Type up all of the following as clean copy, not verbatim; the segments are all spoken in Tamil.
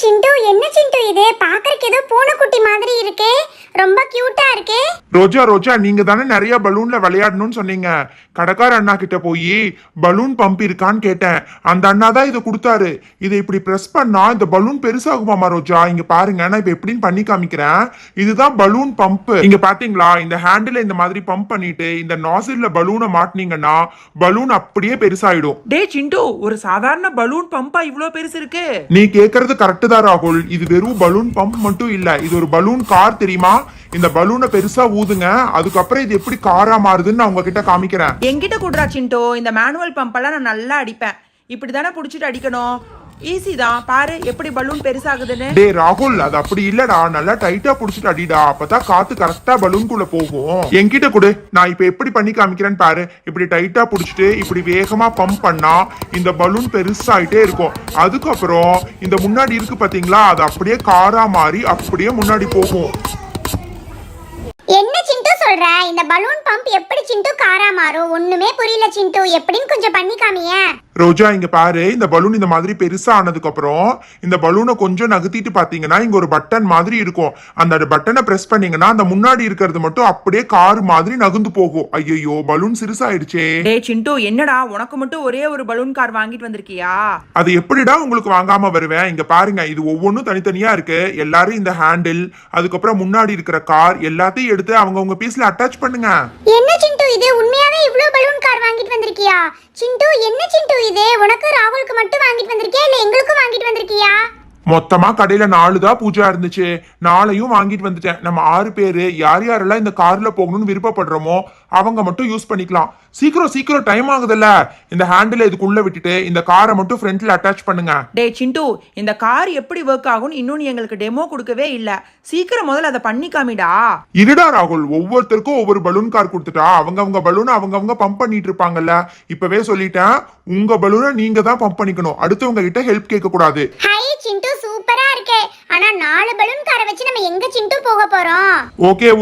சிண்டு, என்ன சிண்டு இது? பாக்குறதுக்கு ஏதோ பூனைக்குட்டி மாதிரி இருக்கே, ரொம்ப கியூட்டா இருக்கே. ரோஜா நீங்க தானே நிறைய பலூன்ல விளையாடணும்னு சொன்னீங்க. கடைக்கார அண்ணா கிட்ட போய் பலூன் பம்ப் இருக்கான்னு கேட்டேன். அந்த அண்ணா தான் இதை கொடுத்தாரு. இதை இப்படி பிரஸ் பண்ணா இந்த பலூன் பெருசாகுமாமா ரோஜா. இங்க பாருங்க, நான் இப்ப எப்படின்னு பண்ணி காமிக்கிறேன். இதுதான் பலூன் பம்ப். இங்க பாத்தீங்களா, இந்த ஹேண்டில் இந்த மாதிரி பம்ப் பண்ணிட்டு இந்த நாசில்ல பலூனை மாட்டினீங்கன்னா பலூன் அப்படியே பெருசாயிடும். டே சிண்டு, ஒரு சாதாரண பலூன் பம்பா இவ்ளோ பெருசு இருக்கு? நீ கேக்குறது கரெக்ட் தான் ராகுல். இது வெறும் பலூன் பம்ப் மட்டும் இல்ல, இது ஒரு பலூன் கார் தெரியுமா? இந்த பலூனை பெருசா ஊதுங்க, அதுக்கப்புறம் இது எப்படி காரா மாறுதுன்னு நான் உங்ககிட்ட காமிக்கிறேன். என்கிட்ட குடுறா சிண்டு, இந்த மேனுவல் பம்பெல்லாம் நான் நல்லா அடிப்பேன். இப்படிதானே புடிச்சிட்டு அடிக்கணும். ஈஸி தான், பாரு எப்படி பலூன் பெருசாகுதுன்னு. டே ராகுல், அது அப்படி இல்லடா, நல்லா டைட்டா புடிச்சிட்டு அடிடா, அப்பதான் காத்து கரெக்டா பலூன்குள்ள போகும். என்கிட்ட கொடு, நான் இப்ப எப்படி பண்ணி காமிக்கிறேன்னு பாரு. இப்படி டைட்டா புடிச்சிட்டு இப்படி வேகமா பம்ப் பண்ணா இந்த பலூன் பெருசாயிட்டே இருக்கும். அதுக்கப்புறம் இந்த முன்னாடி இருக்கு பாத்தீங்களா, அது அப்படியே காரா மாறி அப்படியே முன்னாடி போகும். என்ன சிண்டு சொல்ற? இந்த பலூன் பம்ப் எப்படி சிண்டு காரா மாறும்? ஒண்ணுமே புரியல சிண்டு, எப்படின்னு கொஞ்சம் பண்ணி காமியே. ரோஜா இங்க பாரு, இந்த பலூன் இந்த மாதிரி பெருசா ஆனதுக்கு அப்புறம் இந்த பலூனை கொஞ்சம் நகர்த்திட்டு பாத்தீங்கன்னா இங்க ஒரு பட்டன் மாதிரி இருக்கும். அந்த பட்டனை பிரஸ் பண்ணீங்கன்னா அந்த முன்னாடி இருக்கிறது மட்டும் அப்படியே கார் மாதிரி நகர்ந்து போகும். ஐயோ, பலூன் சிறுசாயிடுச்சே. டே சிண்டு, என்னடா உனக்கு மட்டும் ஒரே ஒரு பலூன் கார் வாங்கிட்டு வந்திருக்கியா? அது எப்படிடா உங்களுக்கு வாங்காம வருவேன்? இங்க பாருங்க, இது ஒவ்வொன்றும் தனித்தனியா இருக்கு. எல்லாரும் இந்த ஹேண்டில், அதுக்கப்புறம் முன்னாடி இருக்கிற கார் எல்லாத்தையும் எடுத்து அவங்கவுங்க பீஸ்ல அட்டாச் பண்ணுங்க. என்ன சிண்டு இது? உண்மையாவே இவ்ளோ பலூன் கார் வாங்கிட்டு வந்திருக்கியா? சிண்டு, என்ன சிண்டு இது? உனக்கு ராகுலுக்கு மட்டும் வாங்கிட்டு வந்திருக்கியா இல்ல எங்களுக்கும் வாங்கிட்டு வந்திருக்கியா? மொத்தமா கடையில 4 தான் பூஜா இருந்துச்சு, 4ஐயும் வாங்கிட்டு வந்துட்டேன். நம்ம 6 பேரு யார் யாரெல்லாம் இந்த கார்ல போகணும்னு விருப்பப்படுறோமோ அவங்க மட்டும் யூஸ் பண்ணிக்கலாம். சீக்கிரம் டைம் ஆகுதுல்ல, இந்த ஹேண்டில் இதுக்குள்ள விட்டுட்டு இந்த காரை மட்டும் ஃப்ரண்ட்ல அட்டாச் பண்ணுங்க. டே சிண்டு, இந்த கார் எப்படி ஒர்க் ஆகும்னு இன்னும் நீ எங்களுக்கு டெமோ கொடுக்கவே இல்ல. சீக்கிரம் முதல்ல அதை பண்ணி காமிடா. இருடா ராகுல், ஒவ்வொருத்தருக்கும் ஒவ்வொரு பலூன் கார் கொடுத்துட்டா அவங்க பலூனை அவங்க பம்ப் பண்ணிட்டு இருப்பாங்கல்ல. இப்பவே சொல்லிட்டேன், உங்க பலூனை நீங்க தான் பம்ப் பண்ணிக்கணும், அடுத்தவங்க கிட்ட ஹெல்ப் கேட்க கூடாது. ஹை சிண்டு, சூப்பரா இருக்கே. ஆனா 4 பலூன் காரை வச்சு நம்ம எங்க சிண்டு போக போறோம்?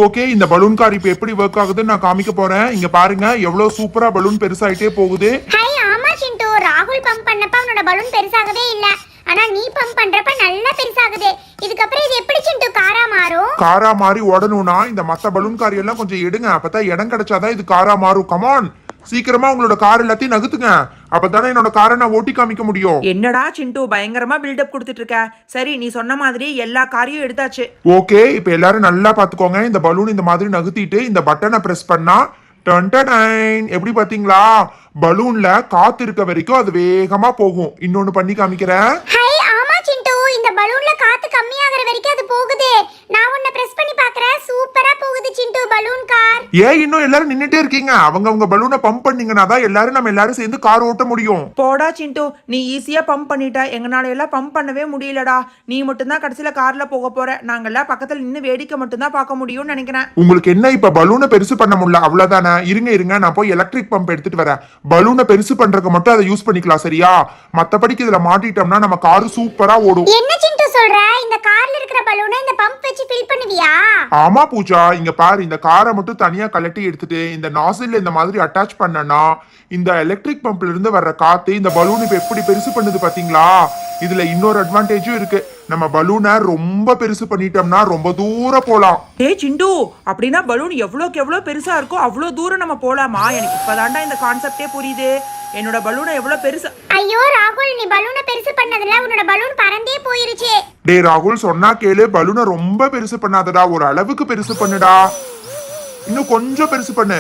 ஓகே, இந்த பலூன் கார் இப்ப எப்படி ஒர்க் ஆகுதுன்னு நான் காமிக்க போறேன். இங்க பாருங்க, எவ்வளவு சூப்பரா பலூன் பெருசாயிட்டே போகுது. ஹை, ஆமா சிண்டு, ராகுல் பம்ப் பண்ணப்ப அவனோட பலூன் பெருசாகவே இல்ல. ஆனா நீ பம்ப் பண்றப்ப நல்லா பெருசாகுது. இதுக்கப்புறம் இது எப்படி சிண்டு காரா மாறும்? காரா மாறி ஓடணும்னா இந்த மத்த பலூன் கார் எல்லாம் கொஞ்சம் எடுங்க, அப்பதான் இடம் கிடைச்சாதான் இது காரா மாறும். கமான், சீக்கிரமா உங்களோட கார் எல்லாத்தையும் நகுத்துங்க, அப்பதானே என்னோட காரை நான் ஓட்டி காமிக்க முடியும். என்னடா சிண்டு, பயங்கரமா பில்டப் கொடுத்துட்டு இருக்க. சரி, நீ சொன்ன மாதிரி எல்லா காரையும் எடுத்தாச்சு. ஓகே, இப்ப எல்லாரும் நல்லா பாத்துக்கோங்க. இந்த பலூன் இந்த மாதிரி நகுத்திட்டு இந்த பட்டனை பிரஸ் பண்ணா டன் எப்படி பாத்தீங்களா, பலூன்ல காத்து இருக்க வரைக்கும் அது வேகமா போகும். இன்னொன்னு பண்ணி காமிக்கிறேன். ஹை, ஆமா சிண்டு, இந்த பலூன்ல காத்து கம்மியாகிற வரைக்கும் அது போகுது. நான் உன்னை பிரஸ் பண்ணி பார்க்கறேன். சூப்பரா போகுது சிண்டு பலூன் கார். ஏன் இன்னும் எல்லாரும் நின்னுட்டே இருக்கீங்க? அவங்க பலூனை பம்ப் பண்ணீங்கன்னா தான் நம்ம எல்லாரும் சேர்ந்து கார் ஓட்ட முடியும். போடா சிண்டு, நீ ஈஸியா பம்ப் பண்ணிட்ட. எங்கனால எல்லாம் பம்ப் பண்ணவே முடியலடா. நீ மட்டும்தான் கடைசியில கார்ல போக போற. நாங்கெல்லாம் பக்கத்துல நின்று வேடிக்கை மட்டும்தான் பார்க்க முடியும்னு நினைக்கிறேன். உங்களுக்கு என்ன இப்ப பலூனை பெருசு பண்ண முடியல அவ்வளவுதானே? இருங்க, நான் போய் எலக்ட்ரிக் பம்ப் எடுத்துட்டு வரேன். பலூனை பெருசு பண்றதுக்கு மட்டும் அதை யூஸ் பண்ணிக்கலாம், சரியா? மத்தபடிக்கு இதுல மாட்டிட்டோம்னா நம்ம கார் சூப்பரா ஓடும். என்ன சிண்டு சொல்ற? இந்த கார்ல இருக்கிற பலூனை இந்த பம்ப் வச்சு ஃபில் பண்ணுவியா? ஆமா பூஜா, இங்க பாரு, இந்த காரை மட்டும் தனியா கலட்டி எடுத்துட்டு இந்த நாசில் இந்த மாதிரி அட்டாச் பண்ணனா இந்த எலக்ட்ரிக் பம்ப்ல இருந்து வர்ற காத்து இந்த பலூன் இப்ப எப்படி பெருசு பண்ணுது பாத்தீங்களா? இதுல இன்னொரு அட்வான்டேஜும் இருக்கு. நம்ம பலூனை ரொம்ப பெருசு பண்ணிட்டோம்னா ரொம்ப தூரம் போலாம். டேய் சிண்டு, அப்படின்னா பலூன் எவ்வளோக்கு எவ்வளோ பெருசா இருக்கோ அவ்வளோ தூரம் நம்ம போலாமா? எனக்கு இப்பதான்டா இந்த கான்செப்டே புரியுது. என்னோட பலூனை எவ்வளவு பெருசா... ஐயோ ராகுல், நீ பலூனை பெருசு பண்ணதுல உன்னோட பலூன் பறந்தே போயிருச்சு. டே ராகுல், சொன்னா கேளு, பலூனை ரொம்ப பெருசு பண்ணாதடா, ஒரு அளவுக்கு பெருசு பண்ணுடா. இன்னும் கொஞ்சம் பெருசு பண்ணு.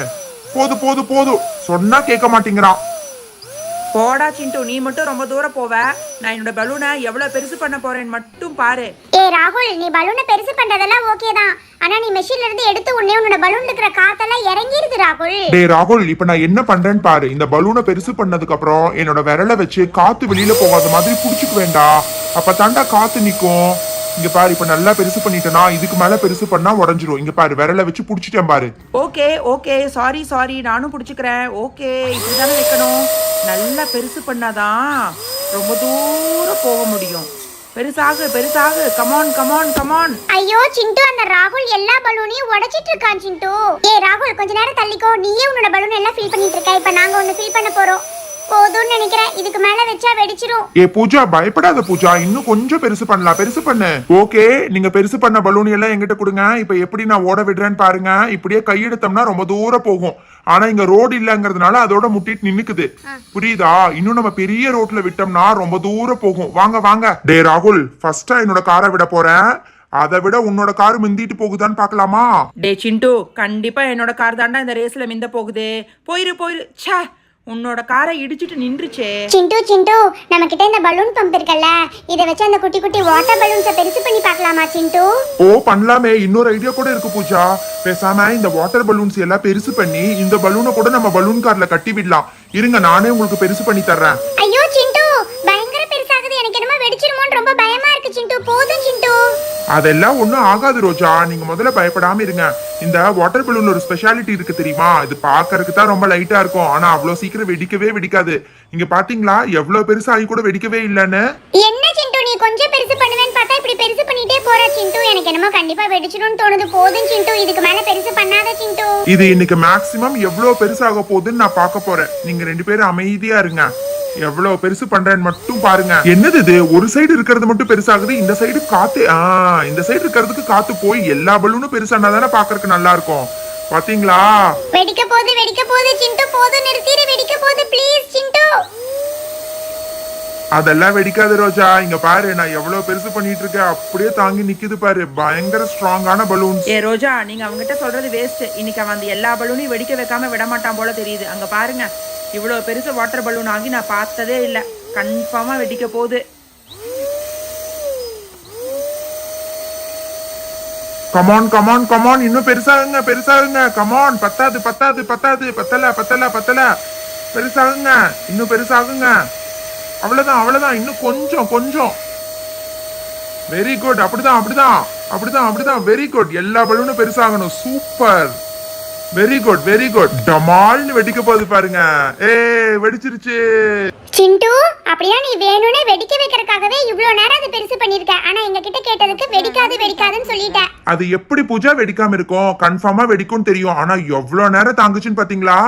போதும், சொன்னா கேட்க மாட்டேங்கிறான். போடா சிண்டு, நீ மட்டும் ரொம்ப தூரம் போவ. நான் என்னோட பலூனை எவ்வளவு பெருசு பண்ண போறேன்னு மட்டும் பாரு. ராகுல், நீ பலூனை பெருசு பண்றதெல்லாம் ஓகே தான். ஆனா நீ மெஷின்ல இருந்து எடுத்து உடனே உன்னோட பலூன்ல இருக்கிற காத்தெல்லாம் இறங்கிருது ராகுல். டே ராகுல், இப்ப நான் என்ன பண்றேன்னு பாரு. இந்த பலூனை பெருசு பண்ணதுக்கு அப்புறம் என்னோட விரலை வச்சு காத்து வெளியில போகாத மாதிரி புடிச்சுக்க வேண்டாம், அப்ப தாண்டா காத்து நிக்கும். இங்க பாரு, இப்ப நல்லா பெருசு பண்ணிட்டேனா, இதுக்கு மேல பெருசு பண்ணா உடஞ்சிரும். இங்க பாரு, விரலை வச்சு புடிச்சிட்டேன் பாரு. ஓகே, சாரி, நானும் புடிச்சுக்கிறேன். ஓகே, இப்படிதானே வைக்கணும். நல்லா பெருசு பண்ணாதான் ரொம்ப தூரம் போக முடியும். பெருசாகு. கமான். ஐயோ சிண்டு, அந்த ராகுல் எல்லா பலூனையும் உடைச்சிட்டு இருக்கான் சிண்டு. ராகுல், கொஞ்ச நேரம் தள்ளிக்கோ. நீயே உன்னோட பலூன் எல்லாம் ஃபில் பண்ணிட்டு இருக்க. இப்ப நாங்க ஒன்னு ஃபில் பண்ண போறோம். போதும்னு நினைக்கிறேன். இதுக்கு மேல வச்சா வெடிச்சிரும். ஏ பூஜா பயப்படாத பூஜா, இன்னும் கொஞ்சம் பெருசு பண்ணலாம், பெருசு பண்ணு. ஓகே, நீங்க பெருசு பண்ண பலூன் எல்லாம் என்கிட்ட கொடுங்க. இப்ப எப்படி நான் ஓட விடுறேன்னு பாருங்க. இப்படியே கையெடுத்தோம்னா ரொம்ப தூரம் போகும். ஆனா இங்க ரோடு இல்லங்கிறதுனால அதோட முட்டிட்டு நின்னுக்குது. புரியுதா? இன்னும் நம்ம பெரிய ரோட்ல விட்டோம்னா ரொம்ப தூரம் போகும். வாங்க வாங்க. டே ராகுல், ஃபர்ஸ்டா என்னோட காரை விட போறேன். அதை விட உன்னோட காரு மிந்திட்டு போகுதான்னு பாக்கலாமா? டே சிண்டு, கண்டிப்பா என்னோட கார் தாண்டா இந்த ரேஸ்ல மிந்த போகுது. போயிரு போயிரு. ச்சே, உன்னோட காரை இடிச்சிட்டு நின்றுச்சே. சிண்டு நம்ம கிட்ட இந்த பலூன் பம்ப் இருக்குல்ல, இதை வச்சு அந்த குட்டி குட்டி வாட்டர் பலூன்ஸை பெருசு பண்ணி பார்க்கலாமா சிண்டு? ஓ பண்ணலாமே. இன்னொரு ஐடியா கூட இருக்கு பூஜா. பேசாம இந்த வாட்டர் பலூன்ஸ் எல்லாம் பெருசு பண்ணி இந்த பலூனை கூட நம்ம பலூன் கார்ல கட்டி விடலாம். இருங்க, நானே உங்களுக்கு பெருசு பண்ணி தர்றேன். ஐயோ சிண்டு, பயங்கர பெருசாகுது. எனக்கு என்னமோ வெடிச்சிருமோன்னு ரொம்ப பயமா இருக்கு சிண்டு. போதும் சிண்டு. அதெல்லாம் ஒண்ணும் ஆகாது ரோஜா, நீங்க முதல்ல பயப்படாம இருங்க. இந்த வாட்டர் பலூன் ஒரு ஸ்பெஷாலிட்டி இருக்கு தெரியுமா? இது பாக்குறதுக்கு தான் ரொம்ப லைட்டா இருக்கும், ஆனா அவ்வளவு சீக்கிரம் வெடிக்கவே வெடிக்காது. இங்க பாத்தீங்களா எவ்வளவு பெருசா ஆகி கூட வெடிக்கவே இல்லன்னு? என்ன சிண்டு, நீ கொஞ்சம் பெருசு பண்ணுவேன்னு பார்த்தா இப்படி பெருசு பண்ணிட்டே போற சிண்டு. எனக்கு என்னமோ கண்டிப்பா வெடிச்சிரும்னு தோணுது. போதும் சிண்டு, இதுக்கு மேல பெருசு பண்ணாத சிண்டு. இது இன்னைக்கு மேக்ஸிமம் எவ்வளவு பெருசாக போகுதுன்னு நான் பார்க்க போறேன். நீங்க ரெண்டு பேரும் அமைதியா இருங்க. எவ்வளவு பெருசு பண்றேன்னு மட்டும் பாருங்க. என்னது இது? ஒரு சைடு இருக்கிறது மட்டும் பெருசாகுது, இந்த சைடு காத்து. இந்த சைடு இருக்கிறதுக்கு காத்து போய் எல்லா பலூனும் பெருசானாதானே பாக்குறதுக்கு நல்லா இருக்கும். பாத்தீங்களா? வெடிக்க போகுது சிண்டு. போதும், நிறுத்திடு. வெடிக்க போகுது, ப்ளீஸ் சிண்டு. அதெல்லாம் வெடிக்காது ரோஜா. இங்க பாரு, நான் எவ்வளவு பெருசு பண்ணிட்டு இருக்கேன். அப்படியே தாங்கி நிக்குது பாரு. பயங்கர ஸ்ட்ராங்கான பலூன். ஏ ரோஜா, நீங்க அவங்ககிட்ட சொல்றது வேஸ்ட். இன்னைக்கு அவன் அந்த எல்லா பலூனையும் வெடிக்க வைக்காம விட மாட்டான் போல தெரியுது. அங்க பாருங்க, இவ்வளவு பெருசு வாட்டர் பலூன் ஆகி நான் பார்த்ததே இல்ல. கன்ஃபார்மா வெடிக்க போகுது. கமான் கமான் கமான், இன்னும் பெருசாகுங்க பெருசாகுங்க. கமான், பத்தாது பத்தாது பத்தாது, பத்தல பத்தல பத்தல. பெருசாகுங்க, இன்னும் பெருசாகுங்க. அவ்வளவுதான் அவ்வளவுதான், இன்னும் கொஞ்சம் கொஞ்சம். Very good. அப்படிதான் அப்படிதான் அப்படிதான் அப்படிதான். Very good. எல்லா பலூனும் பெருசாகணும். Super. Very good very good. டமால்னு வெடிக்க போகுது பாருங்க. வெடிச்சிருச்சு. சிண்டு, அப்படியே நீ வேணும்னே வெடிக்க வைக்கிறதுக்காகவே இவ்வளவு நேரம் அது பெருசு பண்ணிருக்க. ஆனா எங்க கிட்ட கேட்டதுக்கு வெடிக்காதுன்னு சொல்லிட்ட. அது எப்படி பூஜா வெடிக்காம இருக்கும்? கன்ஃபார்மா வெடிக்கும்னு தெரியும். ஆனா எவ்வளவு நேரம் தாங்குச்சுன்னு பாத்தீங்களா?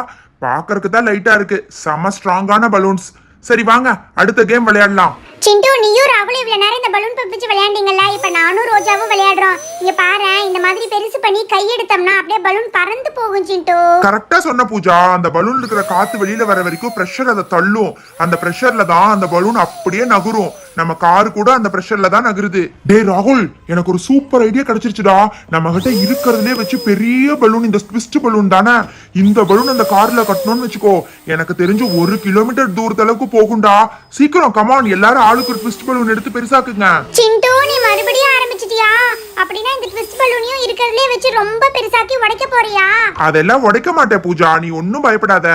பாக்குறதுக்கு தான் லைட்டா இருக்கு. செம ஸ்ட்ராங்கான பலூன்ஸ். சரி வாங்க, அடுத்த கேம் விளையாடலாம். சிண்டு, நீயும் ராகுல் இவ்வளவு நேரம் இந்த பலூன் பம்ப் வச்சு விளையாண்டீங்கல்ல, இப்ப நானும் ரோஜாவும் விளையாடுறோம். இங்க பாரு, இந்த மாதிரி பெருசு பண்ணி கையெடுத்தோம்னா அப்படியே பலூன் பறந்து போகும் சிண்டு. கரெக்டா சொன்ன பூஜா. அந்த பலூன் இருக்கிற காத்து வெளியில வர வரைக்கும் பிரஷர் அதை தள்ளும். அந்த பிரஷர்ல தான் அந்த பலூன் அப்படியே நகரும். நம்ம காரு கூட அந்த பிரஷர்ல தான் நகருது. டே ராகுல், எனக்கு ஒரு சூப்பர் ஐடியா கிடைச்சிருச்சுடா. நம்ம கிட்ட இருக்கிறதுலே வச்சு பெரிய பலூன் இந்த ட்விஸ்ட் பலூன் தானே. இந்த பலூன் அந்த கார்ல கட்டணும்னு வச்சுக்கோ, எனக்கு தெரிஞ்சு 1 கிலோமீட்டர் தூரத்தளவுக்கு போகும்டா. சீக்கிரம் கமான், எல்லாரும் ஆளுக்கு ஒரு ட்விஸ்ட் பலூன் எடுத்து பெருசாக்குங்க. சிண்டு, நீ மறுபடியும் ஆரம்பிச்சிட்டியா? அப்படின்னா இந்த ட்விஸ்ட் பலூனையும் இருக்கிறதுலே வச்சு ரொம்ப பெருசாக்கி உடைக்க போறியா? அதெல்லாம் உடைக்க மாட்டேன் பூஜா, நீ ஒன்னும் பயப்படாத.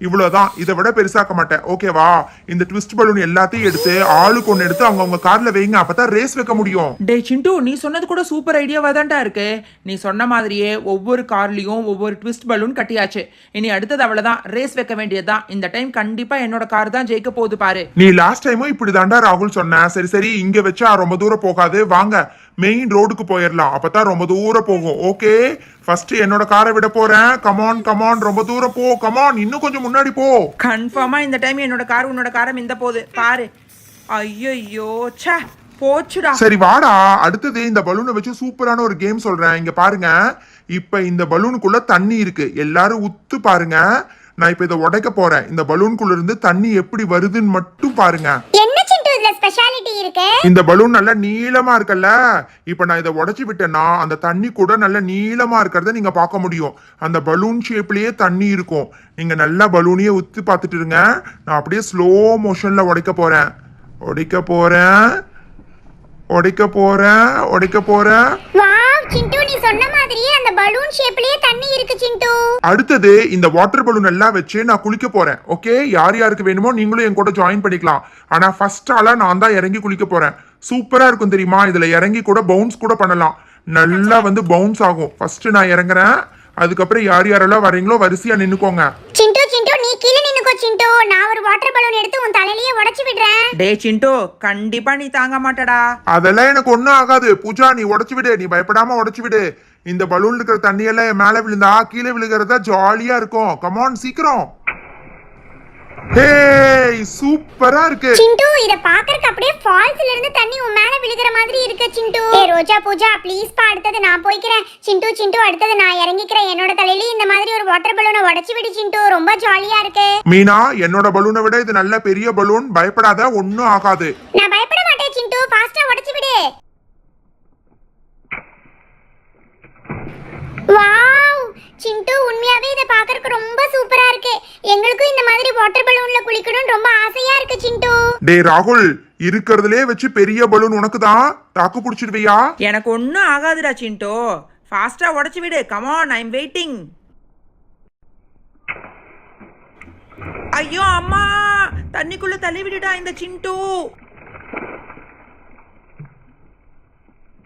இவ்வளவுதான், இதை விட பெருசாக்க மாட்டேன். ஓகேவா? இந்த ட்விஸ்ட் பலூன் எல்லாத்தையும் எடுத்து ஆளுக்கு ஒன்னு எடுத்து அவங்க கார்ல வைங்க. அப்பதான் ரேஸ் வைக்க முடியும். டே சிண்டு, நீ சொன்னது கூட சூப்பர் ஐடியாவா தான்டா இருக்கு. நீ சொன்ன மாதிரியே ஒவ்வொரு கார்லயும் ஒவ்வொரு ட்விஸ்ட் பலூன் கட்டியாச்சு. இனி அடுத்தது அவ்வளவுதான், ரேஸ் வைக்க வேண்டியதுதான். இந்த டைம் கண்டிப்பா என்னோட கார் தான் ஜெயிக்க போகுது பாரு. நீ லாஸ்ட் டைமும் இப்படி தாண்டா ராகுல் சொன்ன. சரி சரி, இங்க வச்சா ரொம்ப தூரம் போகாது. வாங்க மெயின் ரோடுக்கு போயிடலாம். அப்பதான் ரொம்ப தூரம் போகும். ஓகே, ஃபர்ஸ்ட் என்னோட காரை விட போறேன். கமான் கமான், ரொம்ப தூரம் போ. கமான், இன்னும் கொஞ்சம் முன்னாடி போ. கன்ஃபார்மா இந்த டைம் என்னோட கார் உன்னோட காரை மிந்த போகுது பாரு. ஐயோ ச்சே, போச்சுடா. சரி வாடா, அடுத்தது இந்த பலூனை வச்சு சூப்பரான ஒரு கேம் சொல்றேன். இங்க பாருங்க, இப்ப இந்த பலூனுக்குள்ள தண்ணி இருக்கு. எல்லாரும் உத்து பாருங்க. நான் இப்ப இதை உடைக்க போறேன். இந்த பலூனுக்குள்ள இருந்து தண்ணி எப்படி வருதுன்னு மட்டும் பாருங்க. என்ன சிண்டு இதுல ஸ்பெஷாலிட்டி இருக்கு? இந்த பலூன் நல்லா நீளமா இருக்குல்ல. இப்ப நான் இதை உடைச்சு விட்டேன்னா அந்த தண்ணி கூட நல்ல நீளமா இருக்கிறத நீங்க பார்க்க முடியும். அந்த பலூன் ஷேப்லயே தண்ணி இருக்கும். நீங்க நல்லா பலூனையே உத்து பார்த்துட்டு இருங்க. நான் அப்படியே ஸ்லோ மோஷன்ல உடைக்க போறேன். உடைக்க போறேன் உடைக்க போறேன் உடைக்க போறேன். வாவ் சிண்டு, நீ சொன்ன மாதிரியே அந்த பலூன் ஷேப்லயே தண்ணி இருக்கு சிண்டு. அடுத்தது இந்த வாட்டர் பலூன் எல்லாம் வச்சு நான் குளிக்க போறேன். ஓகே, யார் யாருக்கு வேணுமோ நீங்களும் என் கூட ஜாயின் பண்ணிக்கலாம். ஆனா ஃபர்ஸ்ட் ஆளா நான் தான் இறங்கி குளிக்க போறேன். சூப்பரா இருக்கும் தெரியுமா? இதுல இறங்கி கூட பவுன்ஸ் கூட பண்ணலாம். நல்லா வந்து பவுன்ஸ் ஆகும். ஃபர்ஸ்ட் நான் இறங்குறேன். அதுக்கப்புறம் யார் யாரெல்லாம் வரீங்களோ வரிசையா நின்னுக்கோங்க. சிண்டு சிண்டு, நீ கீழே நின்னுக்கோ சிண்டு. நான் ஒரு வாட்டர் பலூன் எடுத்து உன் தலையிலேயே உடைச்சு விடுறேன். டே சிண்டு, கண்டிப்பா நீ தாங்க மாட்டடா. அதெல்லாம் எனக்கு ஒண்ணும் ஆகாது பூஜா, நீ உடைச்சு விடு. நீ பயப்படாம உடைச்சு விடு. இந்த பலூன் இருக்கிற தண்ணி எல்லாம் என் மேல விழுந்தா கீழே விழுகிறதா ஜாலியா இருக்கும். கமான் சீக்கிரம். ஹேய் சூப்பரா இருக்கு. சிண்டு இத பாக்கறதுக்கு அப்படியே ஃபால்ஸ்ல இருந்து தண்ணி உன் மேல விழுகிற மாதிரி இருக்கு சிண்டு. ரோஜா பூஜா ப்ளீஸ் பா, அடுத்தது நான் போய்க்கிறேன். சிண்டு அடுத்தது நான் இறங்கிக்கிறேன். என்னோட தலையில இந்த மாதிரி ஒரு வாட்டர் பலூனை உடைச்சு விடு சிண்டு, ரொம்ப ஜாலியா இருக்கு. மீனா என்னோட பலூனை விட இது நல்ல பெரிய பலூன், பயப்படாத, ஒண்ணும் ஆகாது. நான் பயப்பட மாட்டேன் சிண்டு, ஃபாஸ்டா உடைச்சு விடு. வாவ் சிண்டு, உண்மையாவே இத பாக்கறதுக்கு ரொம்ப சூப்பரா இருக்கு. எங்களுக்கும் இந்த மாதிரி வாட்டர் பலூன்ல குளிக்கணும்னு ரொம்ப ஆசையா இருக்கு சிண்டு. டேய் ராகுல், இருக்கிறதுலே வச்சு பெரிய பலூன் உனக்கு தான். தாக்கு பிடிச்சிடுவியா? எனக்கு ஒன்றும் ஆகாதுடா சிண்டோ, ஃபாஸ்ட்டாக உடச்சி விடு. Come on, I am waiting. ஐயோ அம்மா, தண்ணிக்குள்ள தள்ளி விடுடா இந்த சிண்டு.